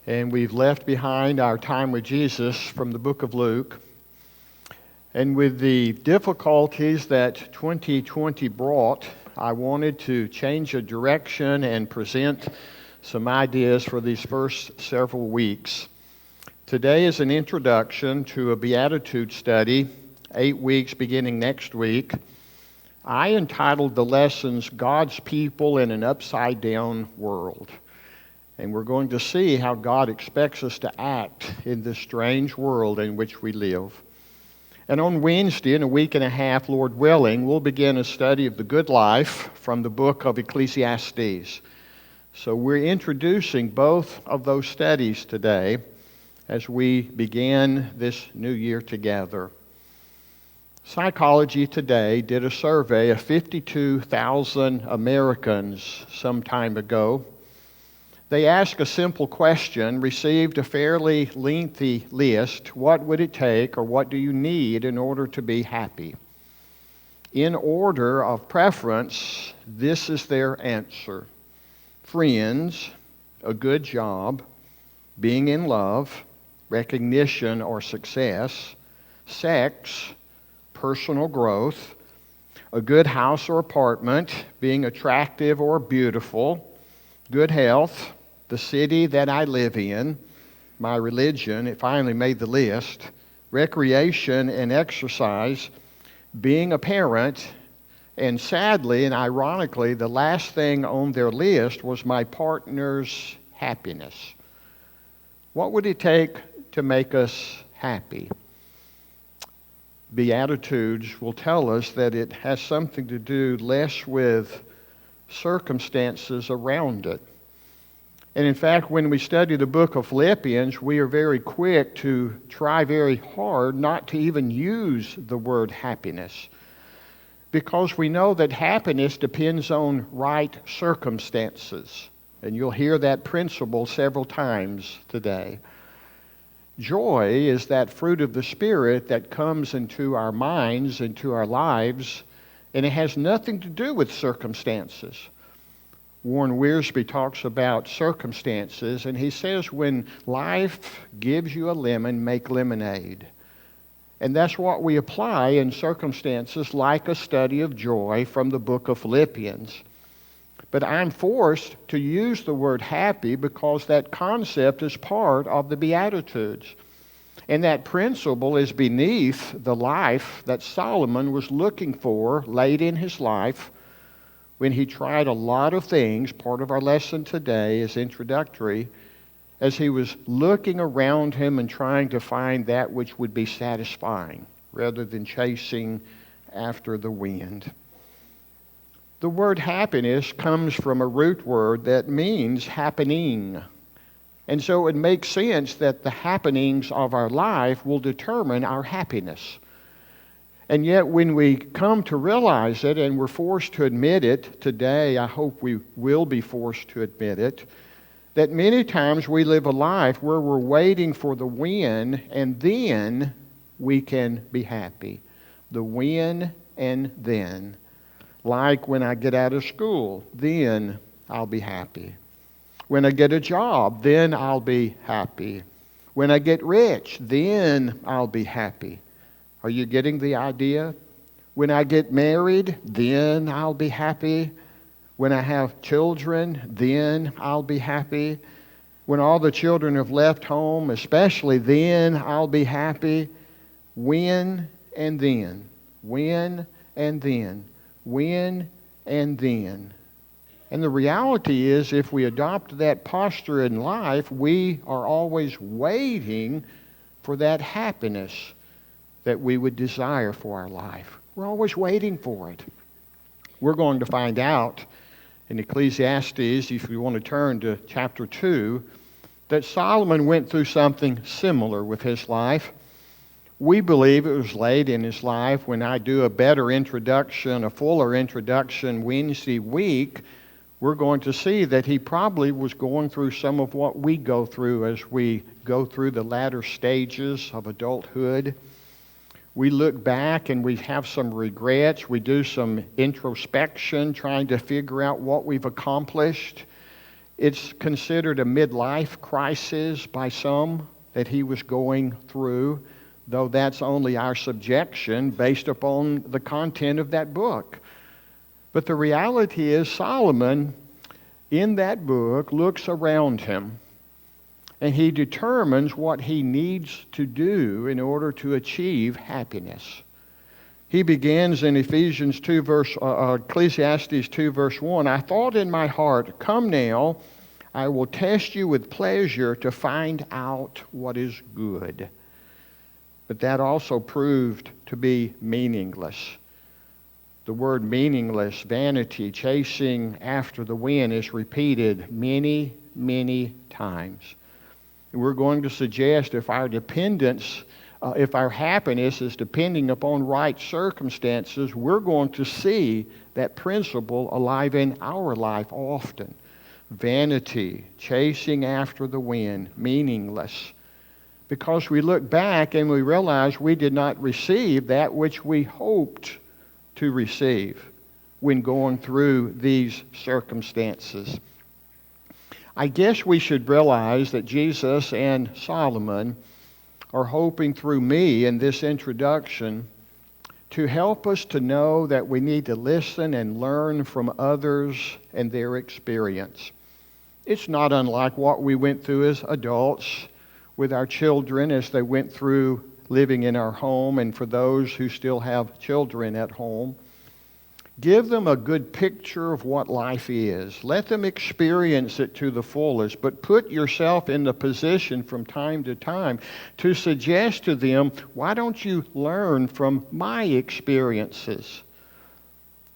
and we've left behind our time with Jesus from the book of Luke. And with the difficulties that 2020 brought, I wanted to change the direction and present some ideas for these first several weeks. Today is an introduction to a Beatitudes study, 8 weeks beginning next week. I entitled the lessons, God's People in an Upside-Down World. And we're going to see how God expects us to act in this strange world in which we live. And on Wednesday, in a week and a half, Lord willing, we'll begin a study of the good life from the book of Ecclesiastes. So we're introducing both of those studies today as we begin this new year together. Psychology Today did a survey of 52,000 Americans some time ago. They asked a simple question, received a fairly lengthy list. What would it take or what do you need in order to be happy? In order of preference, this is their answer. Friends, a good job, being in love, recognition or success, sex, personal growth, a good house or apartment, being attractive or beautiful, good health, the city that I live in, my religion, it finally made the list, recreation and exercise, being a parent, and sadly and ironically, the last thing on their list was my partner's happiness. What would it take to make us happy? Beatitudes will tell us that it has something to do less with circumstances around it. And in fact, when we study the book of Philippians, we are very quick to try very hard not to even use the word happiness, because we know that happiness depends on right circumstances. And you'll hear that principle several times today. Joy is that fruit of the Spirit that comes into our minds, into our lives, and it has nothing to do with circumstances. Warren Wiersbe talks about circumstances, and he says when life gives you a lemon, make lemonade. And that's what we apply in circumstances like a study of joy from the book of Philippians. But I'm forced to use the word happy because that concept is part of the Beatitudes. And that principle is beneath the life that Solomon was looking for late in his life when he tried a lot of things. Part of our lesson today is introductory, as he was looking around him and trying to find that which would be satisfying rather than chasing after the wind. The word happiness comes from a root word that means happening. And so it makes sense that the happenings of our life will determine our happiness. And yet when we come to realize it, and we're forced to admit it today, I hope we will be forced to admit it, that many times we live a life where we're waiting for the when, and then we can be happy. The when and then. Like when I get out of school, then I'll be happy. When I get a job, then I'll be happy. When I get rich, then I'll be happy. Are you getting the idea? When I get married, then I'll be happy. When I have children, then I'll be happy. When all the children have left home, especially then I'll be happy. When and then. When and then. When and then. And the reality is, if we adopt that posture in life, we are always waiting for that happiness that we would desire for our life. We're always waiting for it. We're going to find out in Ecclesiastes, if you want to turn to chapter 2, that Solomon went through something similar with his life. We believe it was late in his life. When I do a better introduction, a fuller introduction Wednesday week, we're going to see that he probably was going through some of what we go through as we go through the latter stages of adulthood. We look back and we have some regrets. We do some introspection, trying to figure out what we've accomplished. It's considered a midlife crisis by some that he was going through, though that's only our subjection based upon the content of that book. But the reality is Solomon, in that book, looks around him and he determines what he needs to do in order to achieve happiness. He begins in Ecclesiastes 2 verse 1, I thought in my heart, come now, I will test you with pleasure to find out what is good. But that also proved to be meaningless. The word meaningless, vanity, chasing after the wind is repeated many, many times. We're going to suggest if our happiness is depending upon right circumstances, we're going to see that principle alive in our life often. Vanity, chasing after the wind, meaningless. Because we look back and we realize we did not receive that which we hoped to receive when going through these circumstances. I guess we should realize that Jesus and Solomon are hoping through me in this introduction to help us to know that we need to listen and learn from others and their experience. It's not unlike what we went through as adults with our children as they went through living in our home, and for those who still have children at home. Give them a good picture of what life is. Let them experience it to the fullest, but put yourself in the position from time to time to suggest to them, why don't you learn from my experiences?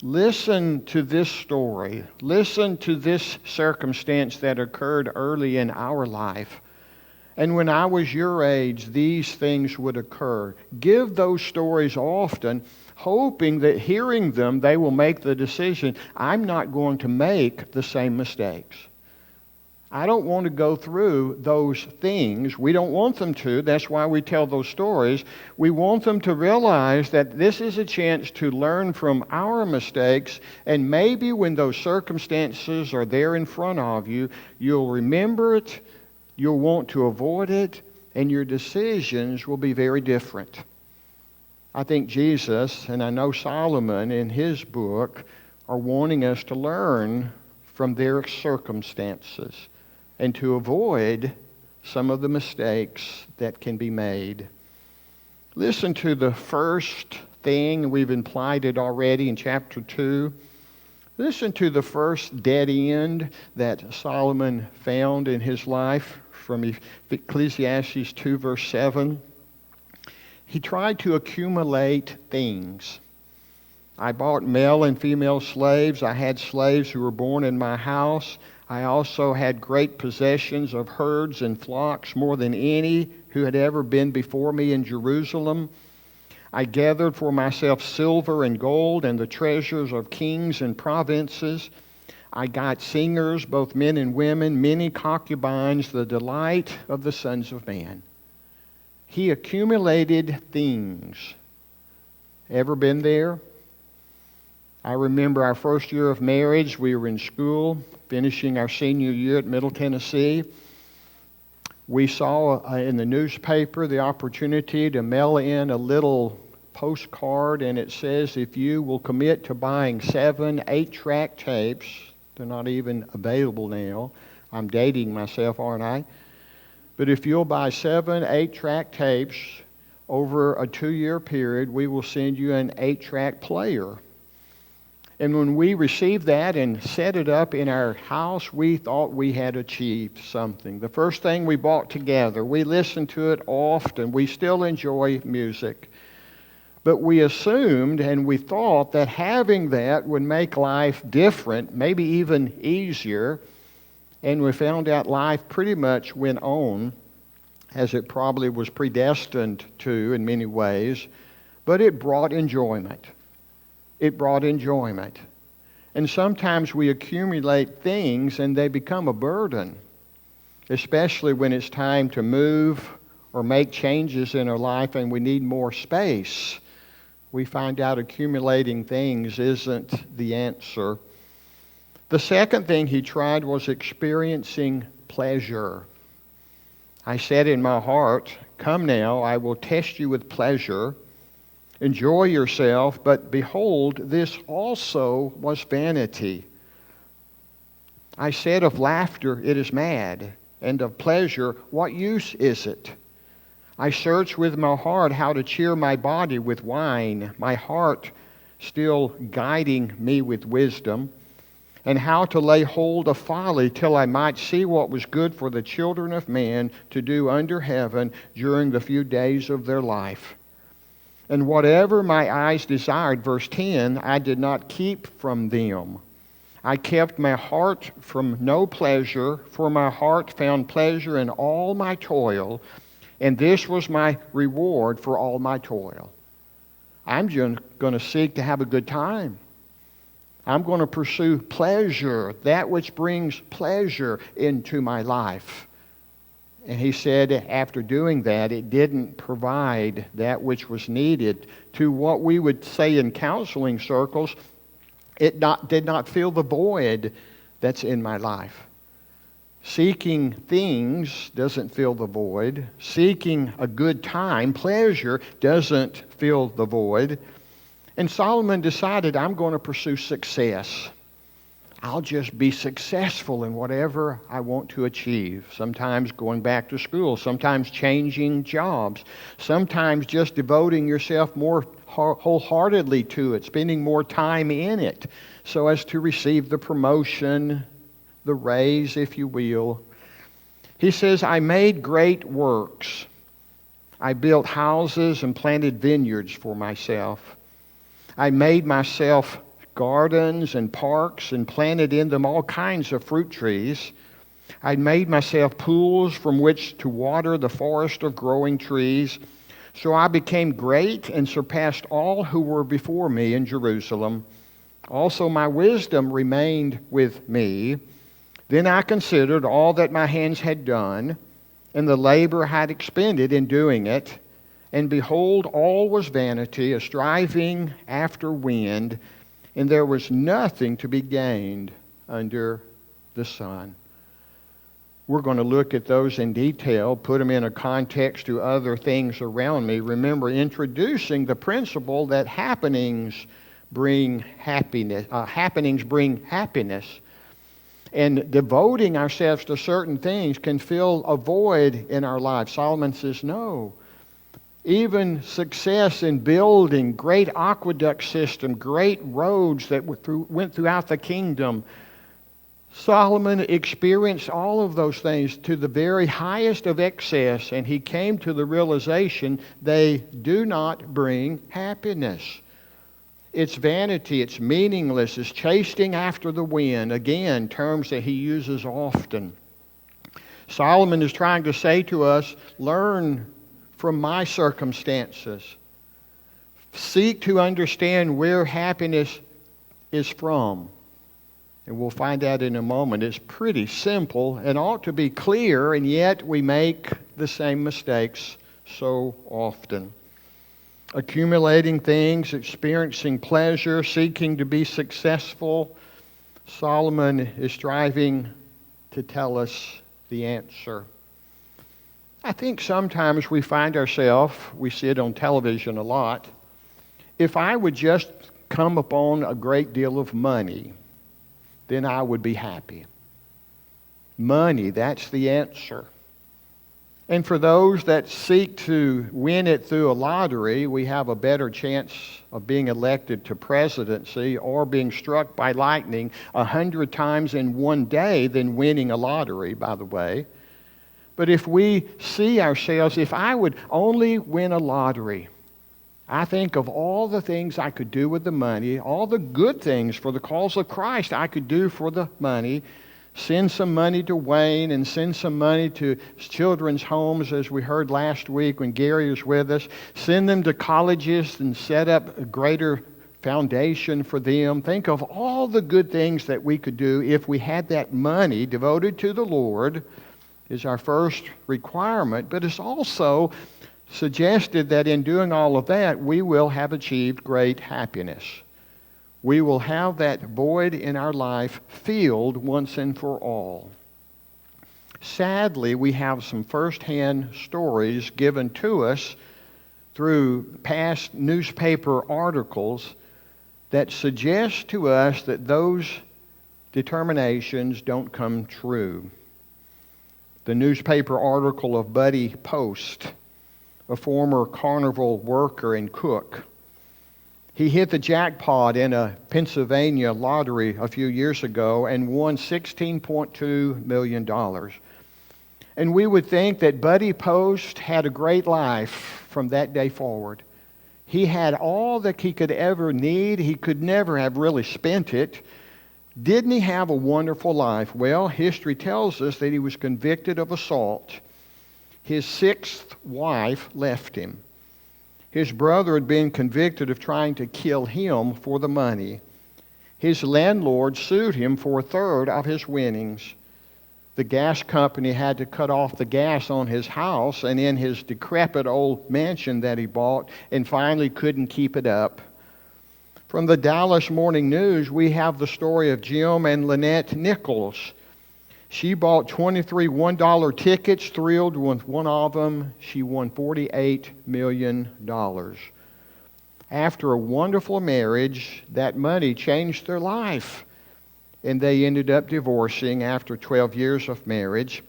Listen to this story. Listen to this circumstance that occurred early in our life. And when I was your age, these things would occur. Give those stories often, hoping that hearing them, they will make the decision, I'm not going to make the same mistakes. I don't want to go through those things. We don't want them to. That's why we tell those stories. We want them to realize that this is a chance to learn from our mistakes, and maybe when those circumstances are there in front of you, you'll remember it, you'll want to avoid it, and your decisions will be very different. I think Jesus, and I know Solomon in his book, are wanting us to learn from their circumstances and to avoid some of the mistakes that can be made. Listen to the first thing, we've implied it already in chapter 2. Listen to the first dead end that Solomon found in his life from Ecclesiastes 2 verse 7. He tried to accumulate things. I bought male and female slaves. I had slaves who were born in my house. I also had great possessions of herds and flocks, more than any who had ever been before me in Jerusalem. I gathered for myself silver and gold and the treasures of kings and provinces. I got singers, both men and women, many concubines, the delight of the sons of man. He accumulated things. Ever been there? I remember our first year of marriage. We were in school, finishing our senior year at Middle Tennessee. We saw in the newspaper the opportunity to mail in a little postcard, and it says, if you will commit to buying 7 8-track tapes, they're not even available now. I'm dating myself, aren't I? But if you'll buy 7 8-track tapes over a 2-year period, we will send you an 8-track player. And when we received that and set it up in our house, we thought we had achieved something. The first thing we bought together, we listened to it often. We still enjoy music. But we assumed and we thought that having that would make life different, maybe even easier. And we found out life pretty much went on as it probably was predestined to in many ways. But it brought enjoyment. It brought enjoyment. And sometimes we accumulate things and they become a burden, especially when it's time to move or make changes in our life and we need more space. We find out accumulating things isn't the answer. The second thing he tried was experiencing pleasure. I said in my heart, "Come now, I will test you with pleasure. Enjoy yourself, but behold, this also was vanity." I said of laughter, "It is mad," and of pleasure, "What use is it?" I searched with my heart how to cheer my body with wine, my heart still guiding me with wisdom, and how to lay hold of folly till I might see what was good for the children of man to do under heaven during the few days of their life. And whatever my eyes desired, verse 10, I did not keep from them. I kept my heart from no pleasure, for my heart found pleasure in all my toil, and this was my reward for all my toil. I'm just going to seek to have a good time. I'm going to pursue pleasure, that which brings pleasure into my life. And he said after doing that, it didn't provide that which was needed. To what we would say in counseling circles, it did not fill the void that's in my life. Seeking things doesn't fill the void. Seeking a good time, pleasure, doesn't fill the void. And Solomon decided, I'm going to pursue success. I'll just be successful in whatever I want to achieve. Sometimes going back to school, sometimes changing jobs, sometimes just devoting yourself more wholeheartedly to it, spending more time in it, so as to receive the promotion, the raise, if you will. He says, I made great works. I built houses and planted vineyards for myself. I made myself gardens and parks and planted in them all kinds of fruit trees. I made myself pools from which to water the forest of growing trees. So I became great and surpassed all who were before me in Jerusalem. Also my wisdom remained with me. Then I considered all that my hands had done, and the labor I had expended in doing it. And behold, all was vanity, a striving after wind, and there was nothing to be gained under the sun. We're going to look at those in detail, put them in a context to other things around me. Remember, introducing the principle that happenings bring happiness. And devoting ourselves to certain things can fill a void in our lives. Solomon says, no. Even success in building great aqueduct system, great roads that went throughout the kingdom. Solomon experienced all of those things to the very highest of excess, and he came to the realization they do not bring happiness. It's vanity, it's meaningless, it's chasing after the wind. Again, terms that he uses often. Solomon is trying to say to us, learn from my circumstances. Seek to understand where happiness is from. And we'll find out in a moment. It's pretty simple and ought to be clear, and yet we make the same mistakes so often. Accumulating things, experiencing pleasure, seeking to be successful. Solomon is striving to tell us the answer. I think sometimes we find ourselves, we see it on television a lot, if I would just come upon a great deal of money, then I would be happy. Money, that's the answer. And for those that seek to win it through a lottery, we have a better chance of being elected to presidency or being struck by lightning 100 times in one day than winning a lottery, by the way. But if we see ourselves, if I would only win a lottery, I think of all the things I could do with the money, all the good things for the cause of Christ I could do for the money. Send some money to Wayne and send some money to children's homes, as we heard last week when Gary was with us. Send them to colleges and set up a greater foundation for them. Think of all the good things that we could do if we had that money devoted to the Lord is our first requirement. But it's also suggested that in doing all of that, we will have achieved great happiness. we will have that void in our life filled once and for all. Sadly, we have some first-hand stories given to us through past newspaper articles that suggest to us that those determinations don't come true. The newspaper article of Buddy Post, a former carnival worker and cook. He hit the jackpot in a Pennsylvania lottery a few years ago and won $16.2 million. And we would think that Buddy Post had a great life from that day forward. He had all that he could ever need. He could never have really spent it. Didn't he have a wonderful life? Well, history tells us that he was convicted of assault. His sixth wife left him. His brother had been convicted of trying to kill him for the money. His landlord sued him for a third of his winnings. The gas company had to cut off the gas on his house and in his decrepit old mansion that he bought, and finally couldn't keep it up. From the Dallas Morning News, we have the story of Jim and Lynette Nichols. She bought 23 $1 tickets, thrilled with one of them. She won $48 million. After a wonderful marriage, that money changed their life, and they ended up divorcing after 12 years of marriage.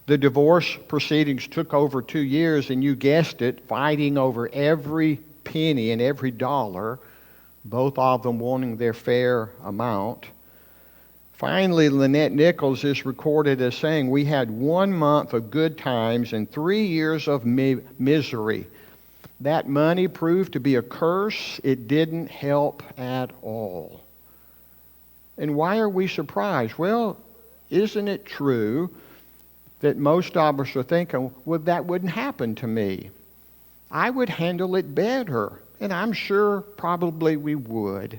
The divorce proceedings took over 2 years, and you guessed it, fighting over every penny and every dollar, both of them wanting their fair amount. Finally, Lynette Nichols is recorded as saying, "We had 1 month of good times and 3 years of misery. That money proved to be a curse. It didn't help at all." And why are we surprised? Well, isn't it true that most of us are thinking, well, that wouldn't happen to me. I would handle it better. And I'm sure probably we would.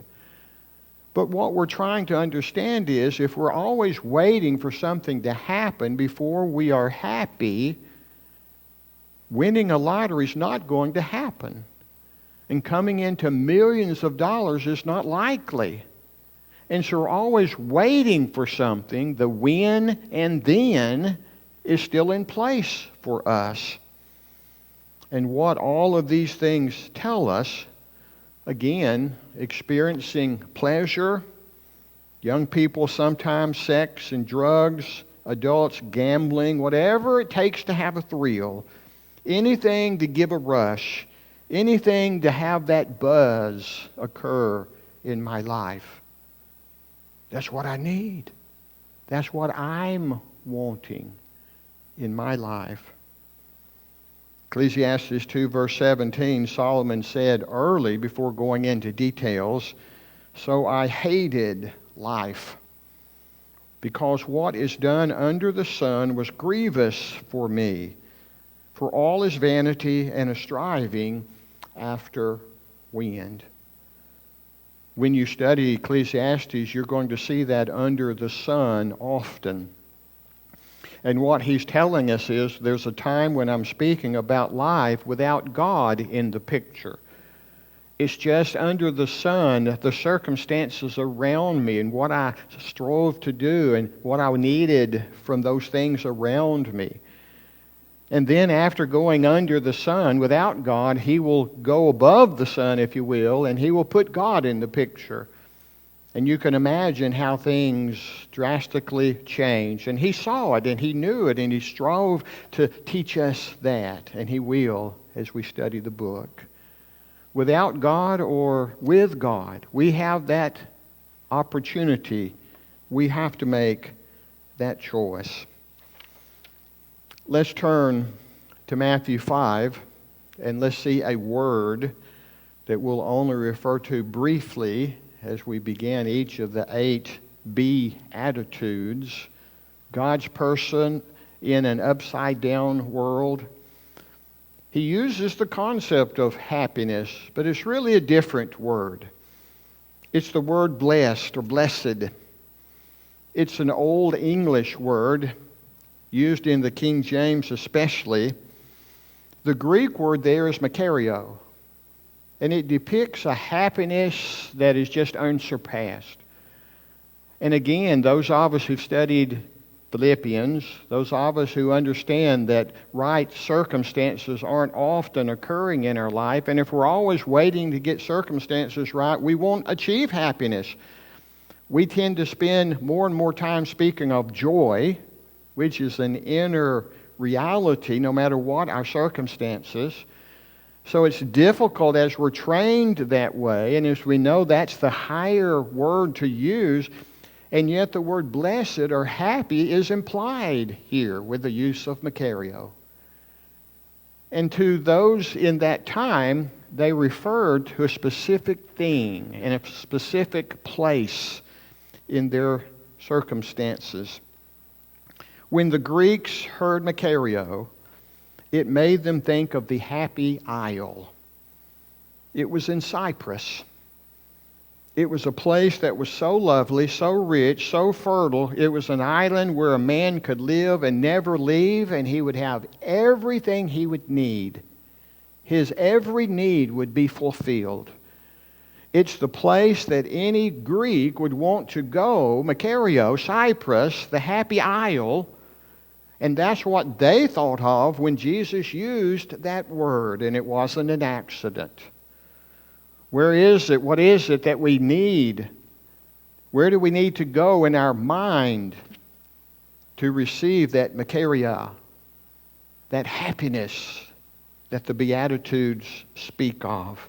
But what we're trying to understand is if we're always waiting for something to happen before we are happy, winning a lottery is not going to happen. And coming into millions of dollars is not likely. And so we're always waiting for something. The when and then is still in place for us. And what all of these things tell us, again, experiencing pleasure, young people sometimes sex and drugs, adults gambling, whatever it takes to have a thrill, anything to give a rush, anything to have that buzz occur in my life. That's what I need. That's what I'm wanting in my life. Ecclesiastes 2 verse 17, Solomon said early before going into details, "So I hated life, because what is done under the sun was grievous for me, for all is vanity and a striving after wind." When you study Ecclesiastes, you're going to see that under the sun often. And what he's telling us is there's a time when I'm speaking about life without God in the picture. It's just under the sun, the circumstances around me and what I strove to do and what I needed from those things around me. And then after going under the sun without God, he will go above the sun, if you will, and he will put God in the picture. And you can imagine how things drastically change. And he saw it, and he knew it, and he strove to teach us that. And he will as we study the book. Without God or with God, we have that opportunity. We have to make that choice. Let's turn to Matthew 5, and let's see a word that we'll only refer to briefly as we began each of the 8 Be-Attitudes. God's person in an upside-down world. He uses the concept of happiness, but it's really a different word. It's the word blessed or blessed. It's an old English word, used in the King James especially. The Greek word there is makario. And it depicts a happiness that is just unsurpassed. And again, those of us who've studied Philippians, those of us who understand that right circumstances aren't often occurring in our life, and if we're always waiting to get circumstances right, we won't achieve happiness. We tend to spend more and more time speaking of joy, which is an inner reality no matter what our circumstances. So it's difficult as we're trained that way, and as we know that's the higher word to use, and yet the word blessed or happy is implied here with the use of Makario. And to those in that time, they referred to a specific thing and a specific place in their circumstances. When the Greeks heard Makario, it made them think of the Happy Isle. It was in Cyprus. It was a place that was so lovely, so rich, so fertile. It was an island where a man could live and never leave, and he would have everything he would need. His every need would be fulfilled. It's the place that any Greek would want to go, Makario, Cyprus, the Happy Isle. And that's what they thought of when Jesus used that word, and it wasn't an accident. Where is it? What is it that we need? Where do we need to go in our mind to receive that Makaria, that happiness that the Beatitudes speak of?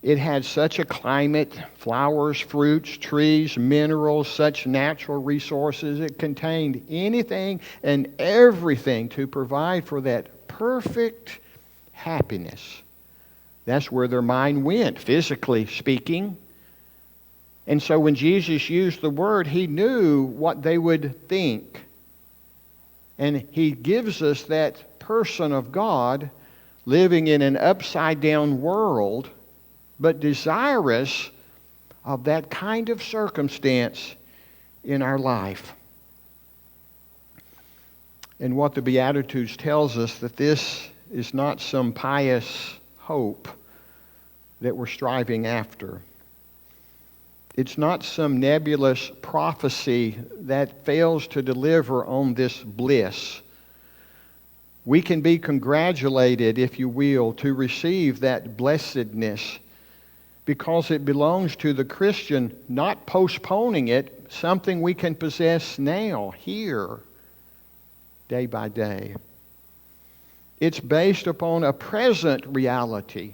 It had such a climate, flowers, fruits, trees, minerals, such natural resources. It contained anything and everything to provide for that perfect happiness. That's where their mind went, physically speaking. And so when Jesus used the word, he knew what they would think. And he gives us that person of God living in an upside-down world, but desirous of that kind of circumstance in our life. And what the Beatitudes tells us, that this is not some pious hope that we're striving after. It's not some nebulous prophecy that fails to deliver on this bliss. We can be congratulated, if you will, to receive that blessedness, because it belongs to the Christian, not postponing it, something we can possess now, here, day by day. It's based upon a present reality,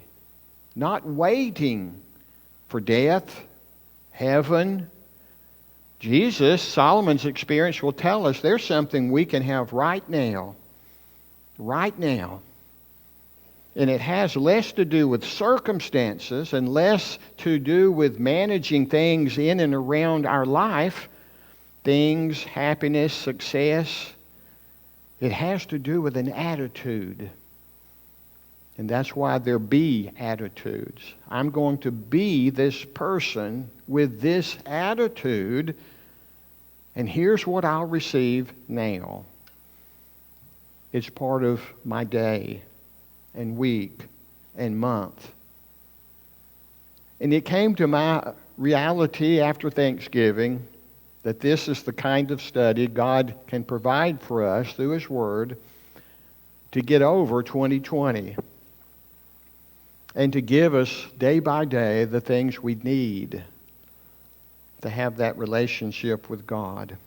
not waiting for death, heaven. Jesus, Solomon's experience will tell us there's something we can have right now. Right now. And it has less to do with circumstances and less to do with managing things in and around our life, things, happiness, success. It has to do with an attitude. And that's why they're Be-Attitudes. I'm going to be this person with this attitude, and here's what I'll receive now. It's part of my day and week and month. And it came to my reality after Thanksgiving that this is the kind of study God can provide for us through His Word to get over 2020 and to give us day by day the things we need to have that relationship with God.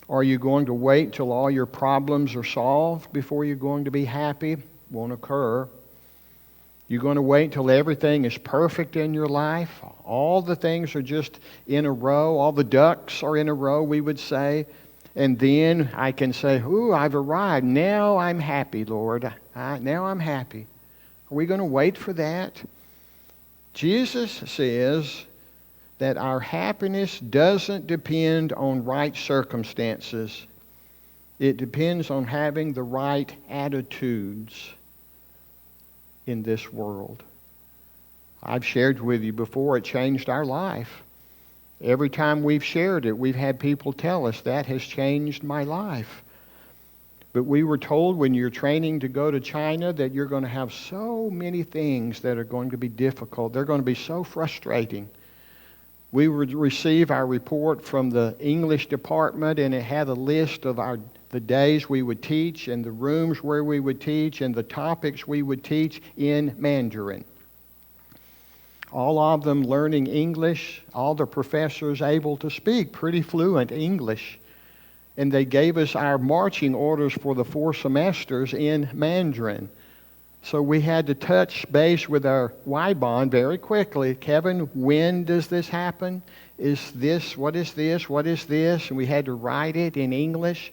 Are you going to wait till all your problems are solved before you're going to be happy? Won't occur. You're going to wait till everything is perfect in your life. All the things are just in a row. All the ducks are in a row, we would say. And then I can say, ooh, I've arrived. Now I'm happy, Lord. Now I'm happy. Are we going to wait for that? Jesus says that our happiness doesn't depend on right circumstances. It depends on having the right attitudes in this world. I've shared with you before, it changed our life. Every time we've shared it, we've had people tell us that has changed my life. But we were told when you're training to go to China that you're going to have so many things that are going to be difficult. They're going to be so frustrating. We would receive our report from the English department, and it had a list of the days we would teach and the rooms where we would teach and the topics we would teach in Mandarin. All of them learning English, all the professors able to speak pretty fluent English. And they gave us our marching orders for the 4 semesters in Mandarin. So we had to touch base with our Y-bond very quickly. Kevin, when does this happen? What is this? And we had to write it in English.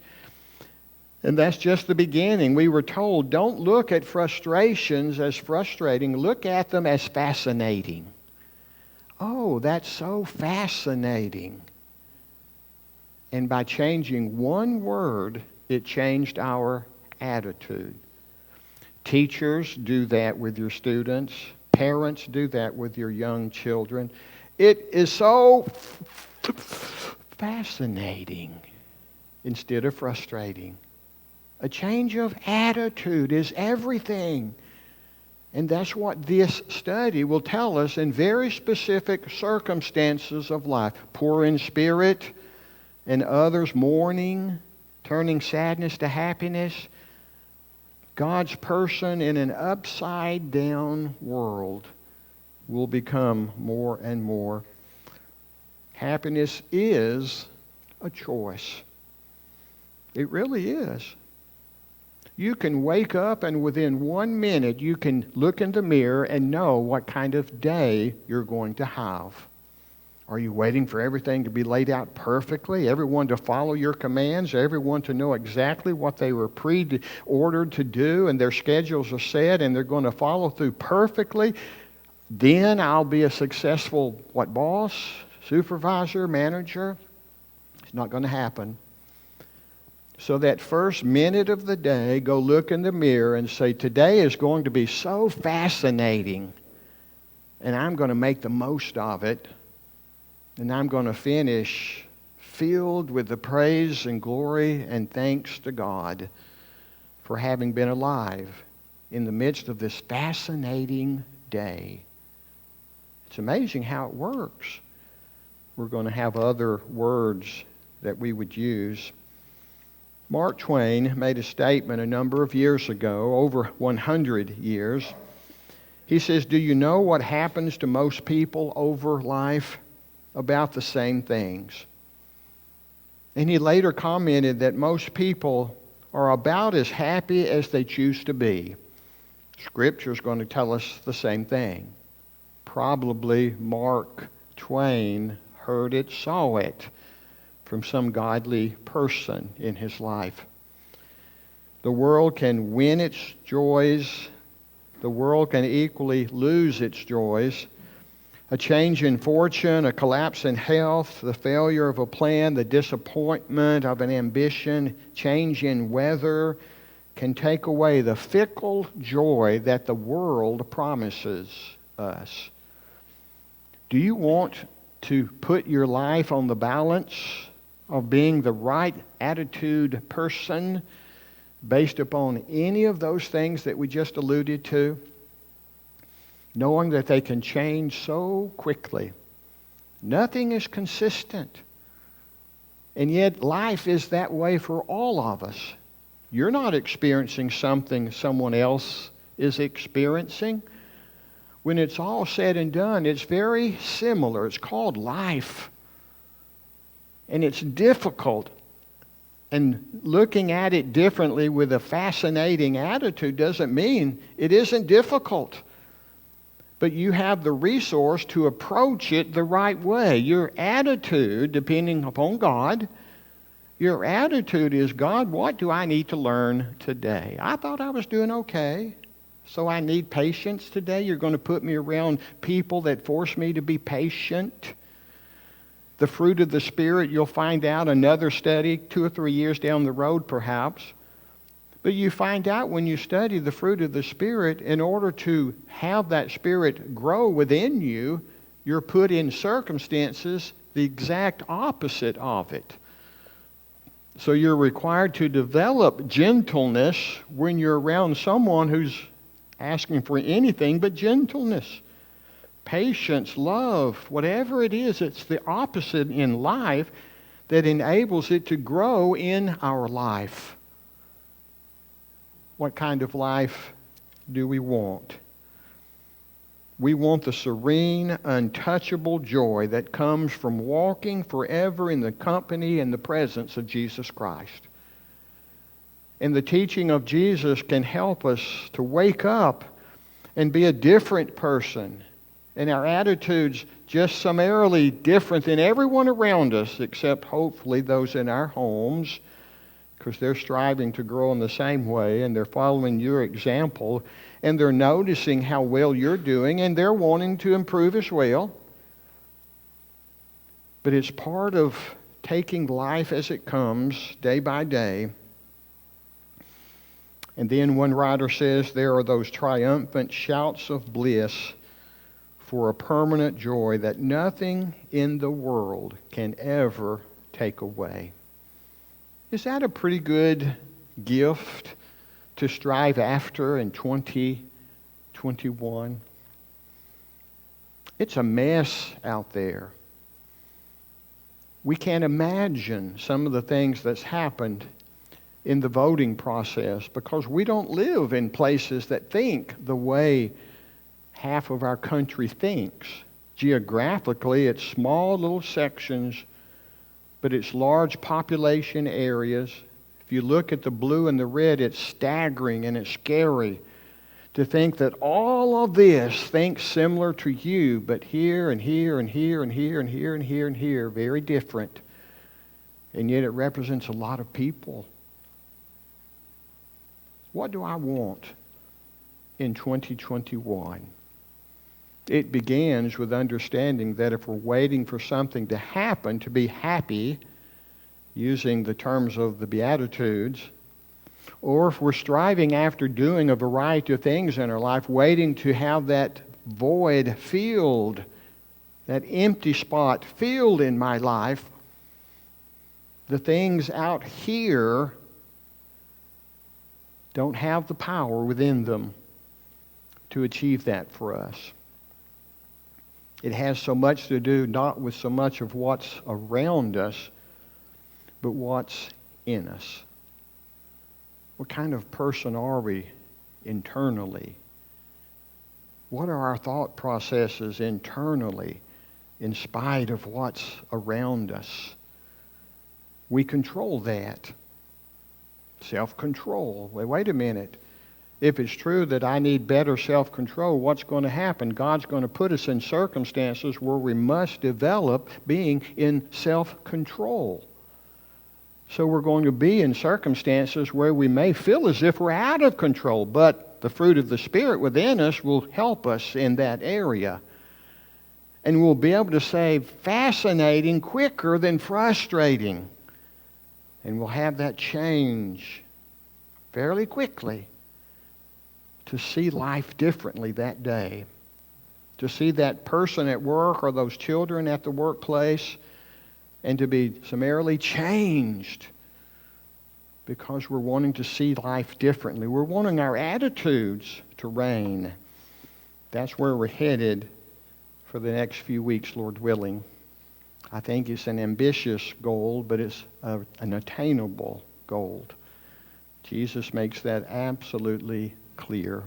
And that's just the beginning. We were told, don't look at frustrations as frustrating. Look at them as fascinating. Oh, that's so fascinating. And by changing one word, it changed our attitude. Teachers do that with your students. Parents do that with your young children. It is so fascinating instead of frustrating. A change of attitude is everything. And that's what this study will tell us in very specific circumstances of life. Poor in spirit, and others mourning, turning sadness to happiness. God's person in an upside-down world will become more and more. Happiness is a choice. It really is. You can wake up and within 1 minute you can look in the mirror and know what kind of day you're going to have. Are you waiting for everything to be laid out perfectly? Everyone to follow your commands? Everyone to know exactly what they were pre-ordered to do and their schedules are set and they're going to follow through perfectly? Then I'll be a successful, boss, supervisor, manager? It's not going to happen. So that first minute of the day, go look in the mirror and say, today is going to be so fascinating and I'm going to make the most of it. And I'm going to finish filled with the praise and glory and thanks to God for having been alive in the midst of this fascinating day. It's amazing how it works. We're going to have other words that we would use. Mark Twain made a statement a number of years ago, over 100 years. He says, do you know what happens to most people over life? About the same things. And he later commented that most people are about as happy as they choose to be. Scripture is going to tell us the same thing. Probably Mark Twain heard it, saw it from some godly person in his life. The world can win its joys. The world can equally lose its joys. A change in fortune, a collapse in health, the failure of a plan, the disappointment of an ambition, change in weather can take away the fickle joy that the world promises us. Do you want to put your life on the balance of being the right attitude person based upon any of those things that we just alluded to? Knowing that they can change so quickly. Nothing is consistent. And yet life is that way for all of us. You're not experiencing something someone else is experiencing. When it's all said and done, it's very similar. It's called life. And it's difficult. And looking at it differently with a fascinating attitude doesn't mean it isn't difficult. But you have the resource to approach it the right way. Your attitude, depending upon God, your attitude is, God, what do I need to learn today? I thought I was doing okay, so I need patience today. You're going to put me around people that force me to be patient. The fruit of the Spirit, you'll find out another study 2 or 3 years down the road perhaps. But you find out when you study the fruit of the Spirit, in order to have that Spirit grow within you, you're put in circumstances the exact opposite of it. So you're required to develop gentleness when you're around someone who's asking for anything but gentleness. Patience, love, whatever it is, it's the opposite in life that enables it to grow in our life. What kind of life do we want? We want the serene, untouchable joy that comes from walking forever in the company and the presence of Jesus Christ. And the teaching of Jesus can help us to wake up and be a different person. And our attitudes just summarily different than everyone around us, except hopefully those in our homes, because they're striving to grow in the same way, and they're following your example, and they're noticing how well you're doing, and they're wanting to improve as well. But it's part of taking life as it comes, day by day. And then one writer says there are those triumphant shouts of bliss for a permanent joy that nothing in the world can ever take away. Is that a pretty good gift to strive after in 2021? It's a mess out there. We can't imagine some of the things that's happened in the voting process because we don't live in places that think the way half of our country thinks. Geographically, it's small little sections, but it's large population areas. If you look at the blue and the red, it's staggering and it's scary to think that all of this thinks similar to you, but here and here and here and here and here and here and here, very different. And yet it represents a lot of people. What do I want in 2021? It begins with understanding that if we're waiting for something to happen to be happy, using the terms of the Be-Attitudes, or if we're striving after doing a variety of things in our life, waiting to have that void filled, that empty spot filled in my life, the things out here don't have the power within them to achieve that for us. It has so much to do not with so much of what's around us, but what's in us. What kind of person are we internally? What are our thought processes internally in spite of what's around us? We control that. Self-control. Wait a minute. If it's true that I need better self-control, what's going to happen? God's going to put us in circumstances where we must develop being in self-control. So we're going to be in circumstances where we may feel as if we're out of control, but the fruit of the Spirit within us will help us in that area. And we'll be able to say, fascinating quicker than frustrating. And we'll have that change fairly quickly to see life differently that day. To see that person at work or those children at the workplace and to be summarily changed because we're wanting to see life differently. We're wanting our attitudes to reign. That's where we're headed for the next few weeks, Lord willing. I think it's an ambitious goal, but it's an attainable goal. Jesus makes that absolutely clear.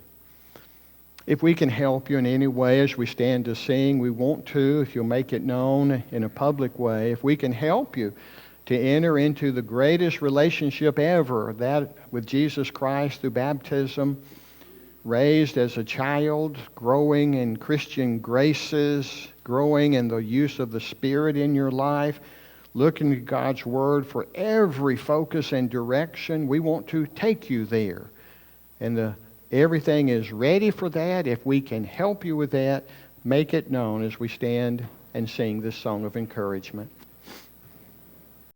If we can help you in any way as we stand to sing, we want to, if you'll make it known in a public way. If we can help you to enter into the greatest relationship ever, that with Jesus Christ through baptism, raised as a child, growing in Christian graces, growing in the use of the Spirit in your life, looking to God's Word for every focus and direction, we want to take you there. And everything is ready for that. If we can help you with that, make it known as we stand and sing this song of encouragement.